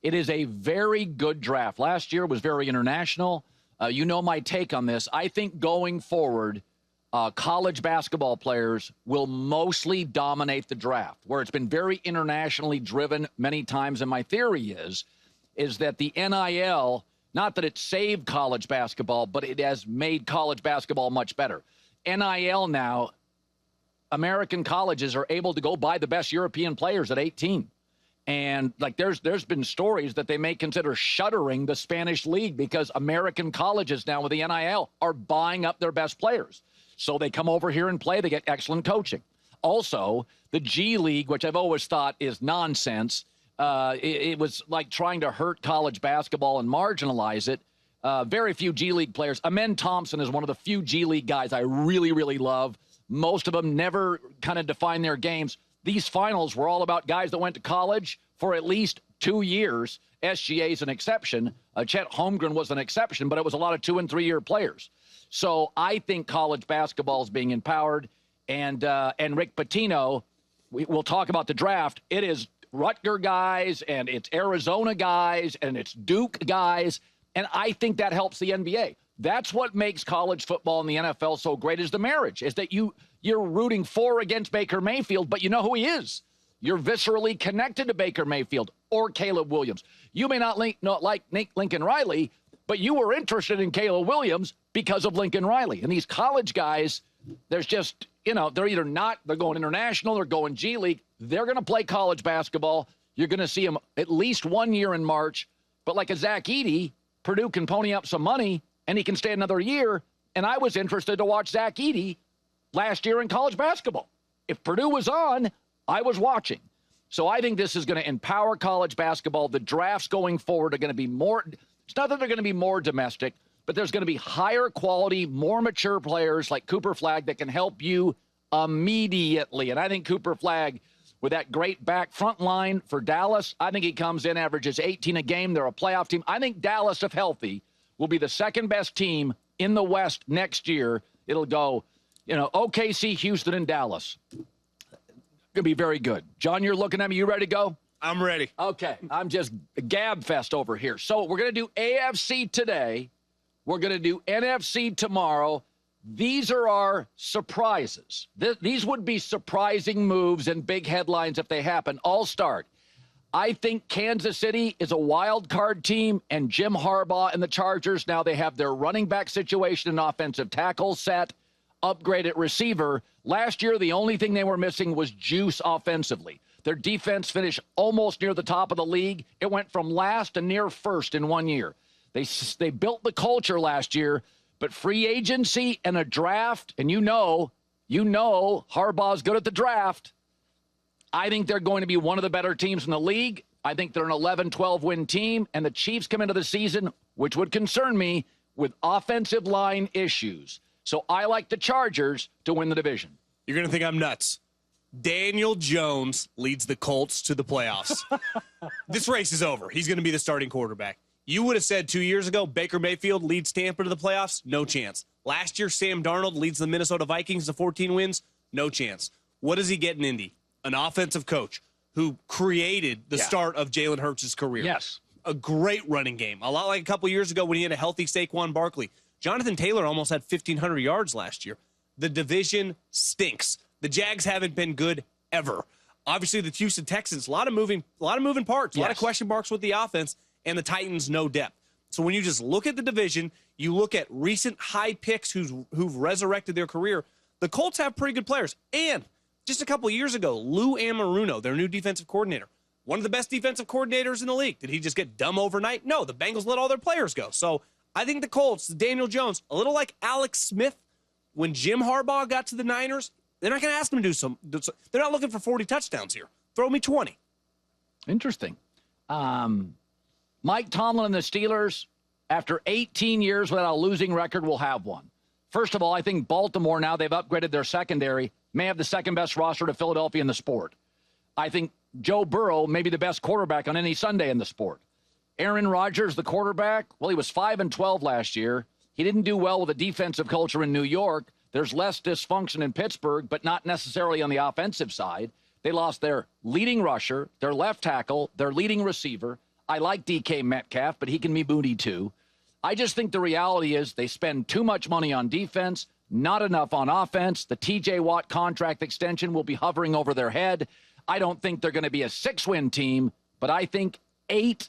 It is a very good draft. Last year was very international. You know my take on this. I think going forward, college basketball players will mostly dominate the draft, where it's been very internationally driven many times. And my theory is that the NIL, not that it saved college basketball, but it has made college basketball much better. NIL now, American colleges are able to go buy the best European players at 18. And like there's been stories that they may consider shuttering the Spanish league because American colleges now with the NIL are buying up their best players. So they come over here and play. They get excellent coaching. Also, the G League, which I've always thought is nonsense, it was like trying to hurt college basketball and marginalize it. Very few G League players. Amen Thompson is one of the few G League guys I really, really love. Most of them never kind of define their games. These finals were all about guys that went to college for at least 2 years. SGA is an exception. Chet Holmgren was an exception, but it was a lot of 2- and 3-year players. So I think college basketball is being empowered. And Rick Pitino, we'll talk about the draft. It is Rutger guys, and it's Arizona guys, and it's Duke guys. And I think that helps the NBA. That's what makes college football and the NFL so great is the marriage, is that you're rooting for against Baker Mayfield, but you know who he is. You're viscerally connected to Baker Mayfield or Caleb Williams. You may not like Lincoln Riley, but you were interested in Caleb Williams because of Lincoln Riley. And these college guys, there's just, they're either not, they're going international, they're going G League. They're going to play college basketball. You're going to see them at least 1 year in March. But like a Zach Edey, Purdue can pony up some money and he can stay another year. And I was interested to watch Zach Edey last year in college basketball. If Purdue was on, I was watching. So I think this is going to empower college basketball. The drafts going forward are going to be more, it's not that they're going to be more domestic, but there's going to be higher quality, more mature players like Cooper Flagg that can help you immediately. And I think Cooper Flagg, with that great back front line for Dallas, I think he comes in, averages 18 a game. They're a playoff team. I think Dallas, if healthy, will be the second best team in the West next year. It'll go, OKC, Houston, and Dallas. Going to be very good. John, you're looking at me. You ready to go? I'm ready. Okay. I'm just gab fest over here. So we're going to do AFC today. We're going to do NFC tomorrow. These are our surprises. These would be surprising moves and big headlines if they happen. I'll start. I think Kansas City is a wild card team, and Jim Harbaugh and the Chargers, now they have their running back situation and offensive tackle set, upgraded receiver. Last year, the only thing they were missing was juice offensively. Their defense finished almost near the top of the league. It went from last to near first in 1 year. They built the culture last year, but free agency and a draft, and you know Harbaugh's good at the draft. I think they're going to be one of the better teams in the league. I think they're an 11-12 win team, and the Chiefs come into the season, which would concern me, with offensive line issues. So I like the Chargers to win the division. You're going to think I'm nuts. Daniel Jones leads the Colts to the playoffs. This race is over. He's going to be the starting quarterback. You would have said 2 years ago, Baker Mayfield leads Tampa to the playoffs? No chance. Last year, Sam Darnold leads the Minnesota Vikings to 14 wins? No chance. What does he get in Indy? An offensive coach who created the start of Jalen Hurts' career. Yes. A great running game. A lot like a couple years ago when he had a healthy Saquon Barkley. Jonathan Taylor almost had 1,500 yards last year. The division stinks. The Jags haven't been good ever. Obviously, the Houston Texans, a lot of moving parts, a lot of question marks with the offense, and the Titans, no depth. So when you just look at the division, you look at recent high picks who've resurrected their career, the Colts have pretty good players. And just a couple of years ago, Lou Anarumo, their new defensive coordinator, one of the best defensive coordinators in the league. Did he just get dumb overnight? No, the Bengals let all their players go. So I think the Colts, Daniel Jones, a little like Alex Smith, when Jim Harbaugh got to the Niners, they're not going to ask him to do some. They're not looking for 40 touchdowns here. Throw me 20. Interesting. Mike Tomlin and the Steelers, after 18 years without a losing record, will have one. First of all, I think Baltimore, now they've upgraded their secondary, may have the second best roster to Philadelphia in the sport. I think Joe Burrow may be the best quarterback on any Sunday in the sport. Aaron Rodgers, the quarterback, well, he was 5-12 last year. He didn't do well with the defensive culture in New York. There's less dysfunction in Pittsburgh, but not necessarily on the offensive side. They lost their leading rusher, their left tackle, their leading receiver. I like DK Metcalf, but he can be moody too. I just think the reality is they spend too much money on defense, not enough on offense. The TJ Watt contract extension will be hovering over their head. I don't think they're going to be a 6-win team, but I think 8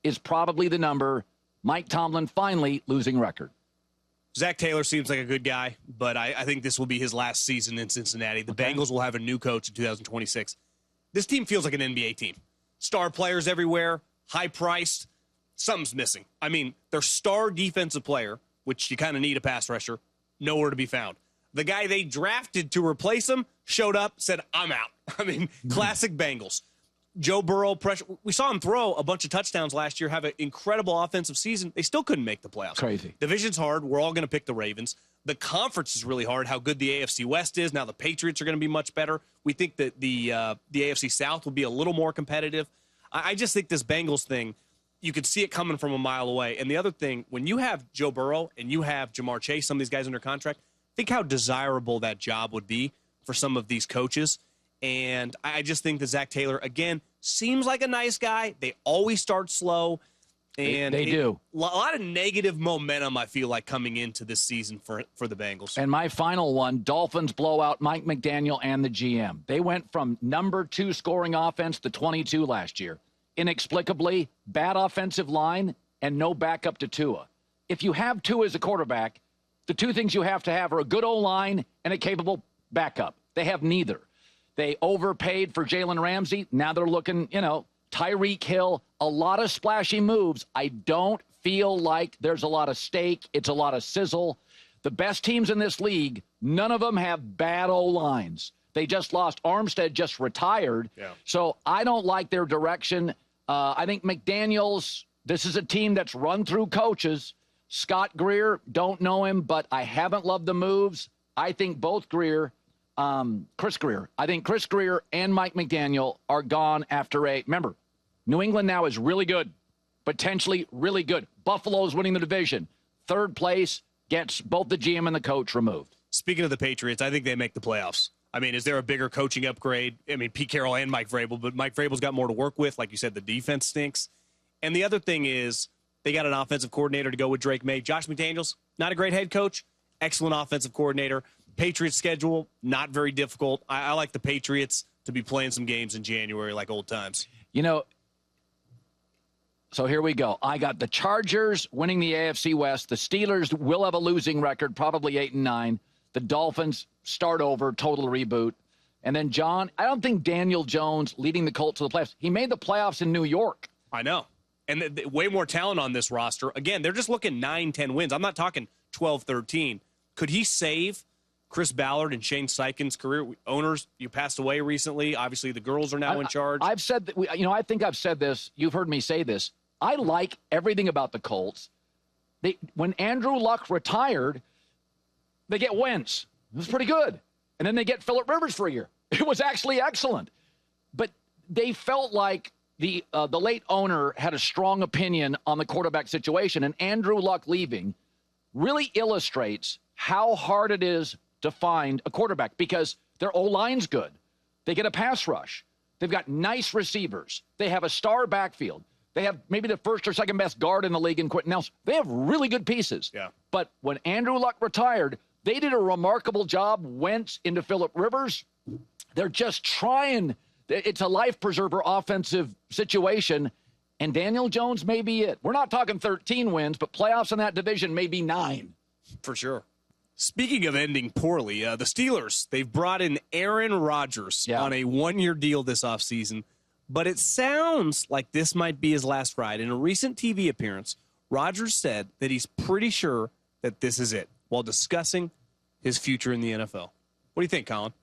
is probably the number. Mike Tomlin finally losing record. Zac Taylor seems like a good guy, but I think this will be his last season in Cincinnati. The Bengals will have a new coach in 2026. This team feels like an NBA team. Star players everywhere, high-priced. Something's missing. I mean, their star defensive player, which you kind of need a pass rusher, nowhere to be found. The guy they drafted to replace him showed up, said, I'm out. I mean, classic Bengals. Joe Burrow, pressure. We saw him throw a bunch of touchdowns last year, have an incredible offensive season. They still couldn't make the playoffs. Crazy. Division's hard. We're all going to pick the Ravens. The conference is really hard, how good the AFC West is. Now the Patriots are going to be much better. We think that the AFC South will be a little more competitive. I just think this Bengals thing, you could see it coming from a mile away. And the other thing, when you have Joe Burrow and you have Jamar Chase, some of these guys under contract, think how desirable that job would be for some of these coaches. And I just think that Zac Taylor, again, seems like a nice guy. They always start slow. And they do. A lot of negative momentum, I feel like, coming into this season for the Bengals. And my final one, Dolphins blow out Mike McDaniel and the GM. They went from number 2 scoring offense to 22 last year. Inexplicably, bad offensive line and no backup to Tua. If you have Tua as a quarterback, the 2 things you have to have are a good O-line and a capable backup. They have neither. They overpaid for Jalen Ramsey. Now they're looking, Tyreek Hill, a lot of splashy moves. I don't feel like there's a lot of stake. It's a lot of sizzle. The best teams in this league, none of them have bad O-lines. They just lost. Armstead just retired. Yeah. So I don't like their direction. I think McDaniels, this is a team that's run through coaches. Scott Grier, don't know him, but I haven't loved the moves. I think both Chris Grier. I think Chris Grier and Mike McDaniel are gone after remember, New England now is really good, potentially really good. Buffalo's winning the division. 3rd place gets both the GM and the coach removed. Speaking of the Patriots, I think they make the playoffs. I mean, is there a bigger coaching upgrade? I mean, Pete Carroll and Mike Vrabel, but Mike Vrabel's got more to work with. Like you said, the defense stinks. And the other thing is they got an offensive coordinator to go with Drake Maye. Josh McDaniels, not a great head coach, excellent offensive coordinator. Patriots schedule, not very difficult. I like the Patriots to be playing some games in January like old times. So here we go. I got the Chargers winning the AFC West. The Steelers will have a losing record, probably 8-9. The Dolphins start over, total reboot. And then, John, I don't think Daniel Jones leading the Colts to the playoffs. He made the playoffs in New York. I know. And way more talent on this roster. Again, they're just looking 9-10 wins. I'm not talking 12-13. Could he save Chris Ballard and Shane Steichen's career? Owners, you passed away recently. Obviously, the girls are now in charge. I've said that. I think I've said this. You've heard me say this. I like everything about the Colts. When Andrew Luck retired, they get Wentz. It was pretty good. And then they get Phillip Rivers for a year. It was actually excellent. But they felt like the late owner had a strong opinion on the quarterback situation, and Andrew Luck leaving really illustrates how hard it is to find a quarterback because their O-line's good. They get a pass rush. They've got nice receivers. They have a star backfield. They have maybe the 1st or 2nd best guard in the league in Quentin Nelson. They have really good pieces. Yeah. But when Andrew Luck retired, they did a remarkable job. Wentz into Phillip Rivers. They're just trying. It's a life preserver offensive situation. And Daniel Jones may be it. We're not talking 13 wins, but playoffs in that division may be 9. For sure. Speaking of ending poorly, the Steelers, they've brought in Aaron Rodgers on a 1-year deal this offseason. But it sounds like this might be his last ride. In a recent TV appearance, Rodgers said that he's pretty sure that this is it while discussing his future in the NFL. What do you think, Colin?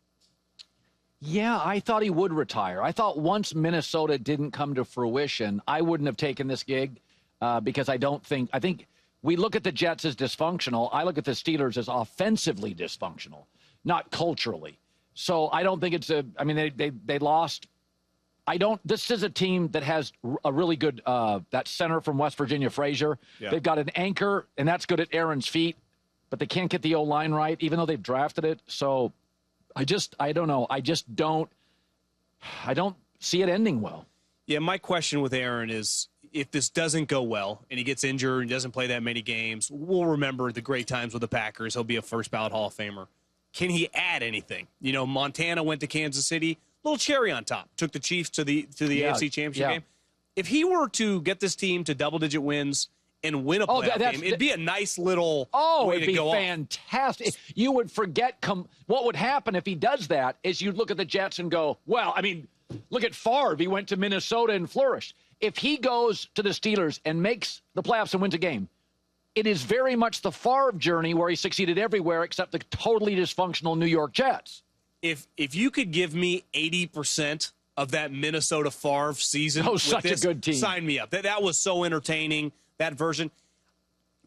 Yeah, I thought he would retire. I thought once Minnesota didn't come to fruition, I wouldn't have taken this gig because I think we look at the Jets as dysfunctional. I look at the Steelers as offensively dysfunctional, not culturally. So I don't think they lost. This is a team that has a really good, that center from West Virginia, Frazier. Yeah. They've got an anchor, and that's good at Aaron's feet, but they can't get the O-line right, even though they've drafted it. So I don't know. I don't see it ending well. Yeah, my question with Aaron is if this doesn't go well and he gets injured and doesn't play that many games, we'll remember the great times with the Packers. He'll be a first ballot Hall of Famer. Can he add anything? You know, Montana went to Kansas City, little cherry on top, took the Chiefs to the AFC Championship game. If he were to get this team to double-digit wins and win a playoff game, it'd be a nice little way to go off. It'd be fantastic. You would forget what would happen if he does that is you'd look at the Jets and go, well, I mean, look at Favre. He went to Minnesota and flourished. If he goes to the Steelers and makes the playoffs and wins a game, it is very much the Favre journey where he succeeded everywhere except the totally dysfunctional New York Jets. If you could give me 80% of that Minnesota Favre season, such a good team. Sign me up. That was so entertaining, that version.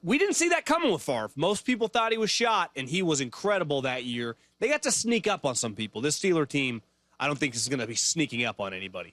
We didn't see that coming with Favre. Most people thought he was shot, and he was incredible that year. They got to sneak up on some people. This Steeler team, I don't think is going to be sneaking up on anybody.